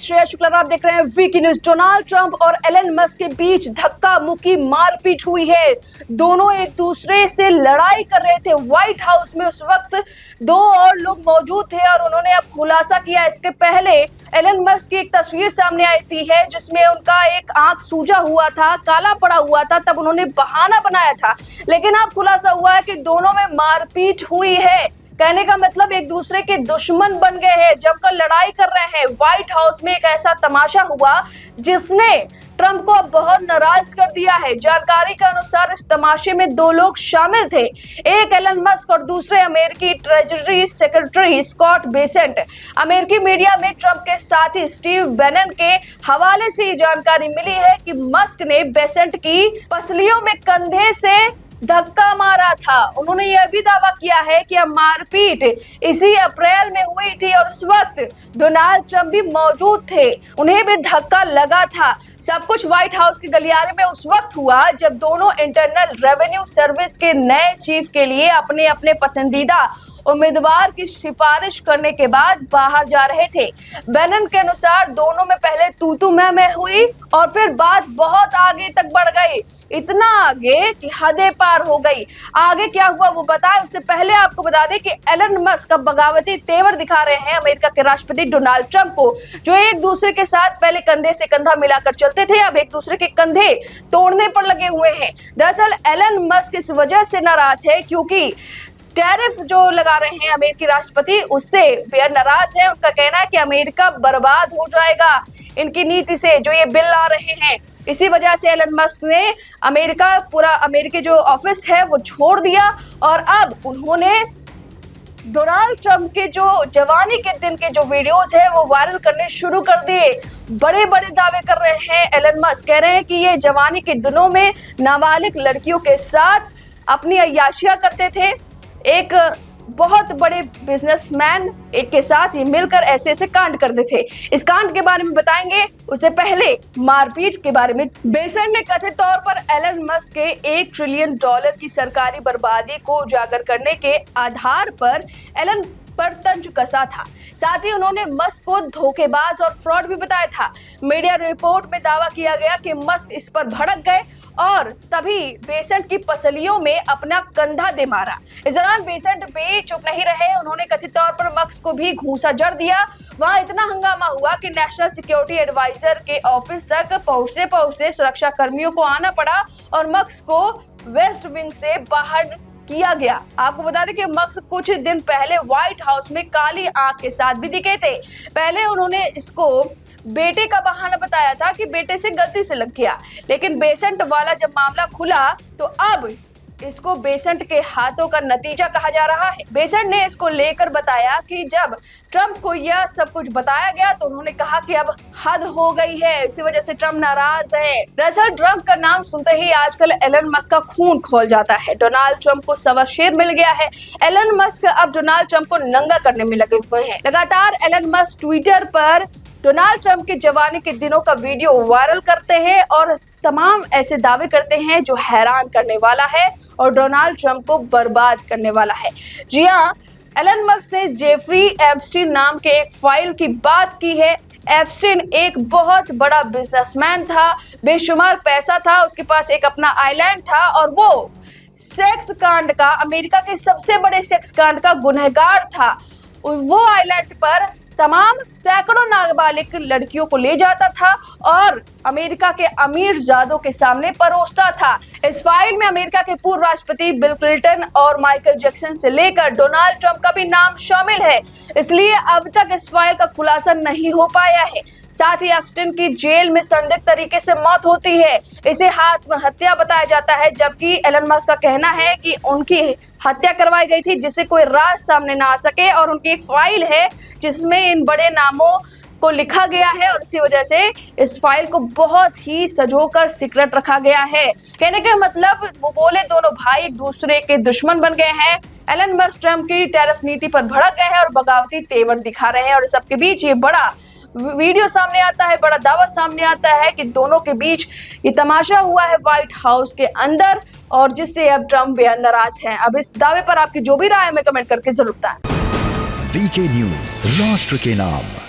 श्रेया शुक्ला, आप देख रहे हैं वीकी न्यूज। डोनाल्ड ट्रंप और एलन मस्क के बीच धक्का मुक्की मारपीट हुई है। दोनों एक दूसरे से लड़ाई कर रहे थे। व्हाइट हाउस में उस वक्त दो और लोग मौजूद थे और उन्होंने अब खुलासा किया। इसके पहले एलन मस्क की एक तस्वीर सामने आई थी है जिसमें उनका एक आंख सूजा हुआ था, काला पड़ा हुआ था, तब उन्होंने बहाना बनाया था। लेकिन अब खुलासा हुआ है कि दोनों में मारपीट हुई है। कहने का मतलब एक दूसरे के दुश्मन बन गए हैं, जमकर लड़ाई कर रहे हैं। व्हाइट हाउस में एक ऐसा तमाशा हुआ जिसने ट्रंप को बहुत नाराज कर दिया है। जानकारी के अनुसार इस तमाशे में दो लोग शामिल थे, एक एलन मस्क और दूसरे अमेरिकी ट्रेजरी सेक्रेटरी स्कॉट बेसेंट। अमेरिकी मीडिया में ट्रंप के साथी स्टीव बैनन के हवाले से ये जानकारी मिली है कि मस्क ने बेसेंट की पसलियों में कंधे से धक्का मारा था। उन्होंने यह भी दावा किया है कि अब मारपीट इसी अप्रैल में हुई थी और उस वक्त डोनाल्ड ट्रंप भी मौजूद थे, उन्हें भी धक्का लगा था। सब कुछ व्हाइट हाउस के गलियारे में उस वक्त हुआ जब दोनों इंटरनल रेवेन्यू सर्विस के नए चीफ के लिए अपने अपने पसंदीदा उम्मीदवार की सिफारिश करने के बाद बाहर जा रहे थे। बैनन के अनुसार दोनों में पहले तू मैं हुई और फिर बात बहुत आगे तक बढ़ गई, इतना आगे कि हदें पार हो गई। आगे क्या हुआ वो बताएं, उससे पहले आपको बता दें कि एलन मस्क अब बगावती तेवर दिखा रहे हैं अमेरिका के राष्ट्रपति डोनाल्ड ट्रंप को, जो एक दूसरे के साथ पहले कंधे से कंधा मिलाकर चलते थे, अब एक दूसरे के कंधे तोड़ने पर लगे हुए हैं। दरअसल एलन मस्क इस वजह से नाराज है क्योंकि टैरिफ जो लगा रहे हैं अमेरिकी राष्ट्रपति, उससे बेहद नाराज है। उनका कहना है कि अमेरिका बर्बाद हो जाएगा इनकी नीति से, जो ये बिल ला रहे हैं। इसी वजह से एलन मस्क ने अमेरिकी जो ऑफिस है वो छोड़ दिया और अब उन्होंने डोनाल्ड ट्रंप के जो जवानी के दिन के जो वीडियोस है वो वायरल करने शुरू कर दिए। बड़े बड़े दावे कर रहे हैं एलन मस्क, कह रहे हैं कि ये जवानी के दिनों में नाबालिग लड़कियों के साथ अपनी अय्याशियां करते थे। एक बहुत बड़े बिजनेसमैन एक के साथ ये मिलकर ऐसे ऐसे कांड करते थे। इस कांड के बारे में बताएंगे, उससे पहले मारपीट के बारे में। बेसेंट ने कथित तौर पर एलन मस्क के $1 ट्रिलियन की सरकारी बर्बादी को उजागर करने के आधार पर एलन पर तंज कसा था। साथ ही उन्होंने मस्क को धोखेबाज और फ्रॉड भी बताया था। मीडिया रिपोर्ट में दावा किया गया कि मस्क इस पर भड़क गए और तभी बेसेंट की पसलियों में अपना कंधा दे मारा। इस दौरान बेसेंट भी चुप नहीं रहे, उन्होंने कथित तौर पर मस्क को भी घूंसा जड़ दिया। वहां इतना हंगामा हुआ कि नेशनल सिक्योरिटी एडवाइजर के ऑफिस तक पहुंचते पहुंचते सुरक्षा कर्मियों को आना पड़ा और मस्क को वेस्ट विंग से बाहर किया गया। आपको बता दें कि मस्क कुछ दिन पहले व्हाइट हाउस में काली आंख के साथ भी दिखे थे। पहले उन्होंने इसको बेटे का बहाना बताया था कि बेटे से गलती से लग गया, लेकिन बेसेंट वाला जब मामला खुला तो अब इसको बेसेंट के हाथों का नतीजा कहा जा रहा है। बेसेंट ने इसको लेकर बताया कि जब ट्रंप को यह सब कुछ बताया गया तो उन्होंने कहा कि अब हद हो गई है, इसी वजह से ट्रंप नाराज है। दरअसल ट्रंप का नाम सुनते ही आजकल एलन मस्क का खून खौल जाता है। डोनाल्ड ट्रंप को सवा शेर मिल गया है। एलन मस्क अब डोनाल्ड ट्रंप को नंगा करने में लगे हुए हैं। लगातार एलन मस्क ट्विटर पर डोनाल्ड ट्रंप के जवानी के दिनों का वीडियो वायरल करते हैं और तमाम ऐसे दावे करते हैं जो हैरान करने वाला है और डोनाल्ड ट्रंप को बर्बाद करने वाला है। जी हाँ, एलन मस्क ने जेफरी एप्स्टीन नाम के एक फाइल की बात की है। एप्स्टीन एक बहुत बड़ा बिजनेसमैन था, बेशुमार पैसा था, उसके पास एक अपना आइलैंड था और वो सेक्स कांड का, अमेरिका के सबसे बड़े सेक्स कांड का गुनहगार था। वो आइलैंड पर तमाम सैकड़ों नाबालिग लड़कियों को ले जाता था और अमेरिका के अमीर जादों के सामने परोसता था। इस फाइल में अमेरिका के पूर्व राष्ट्रपति बिल क्लिंटन और माइकल जैक्सन से लेकर डोनाल्ड ट्रंप का भी नाम शामिल है, इसलिए अब तक इस फाइल का खुलासा नहीं हो पाया है। साथ ही एप्स्टीन की जेल में संदिग्ध तरीके से मौत होती है, इसे आत्महत्या बताया जाता है, जबकि एलन मस्क का कहना है कि उनकी हत्या करवाई गई थी जिससे कोई राज सामने ना आ सके और उनकी एक फाइल है जिसमें इन बड़े नामों को लिखा गया है और इसी वजह से इस फाइल को बहुत ही सजोकर सीक्रेट रखा गया है। कहने का मतलब वो बोले दोनों भाई एक दूसरे के दुश्मन बन गए हैं। एलन मस्क ट्रंप की टैरिफ नीति पर भड़क गए हैं और बगावती तेवर दिखा रहे हैं और सबके बीच ये बड़ा वीडियो सामने आता है, बड़ा दावा सामने आता है कि दोनों के बीच ये तमाशा हुआ है व्हाइट हाउस के अंदर और जिससे अब ट्रंप बेहद नाराज हैं। अब इस दावे पर आपकी जो भी राय है हमें कमेंट करके जरूर बताएं। वीके न्यूज, राष्ट्र के नाम।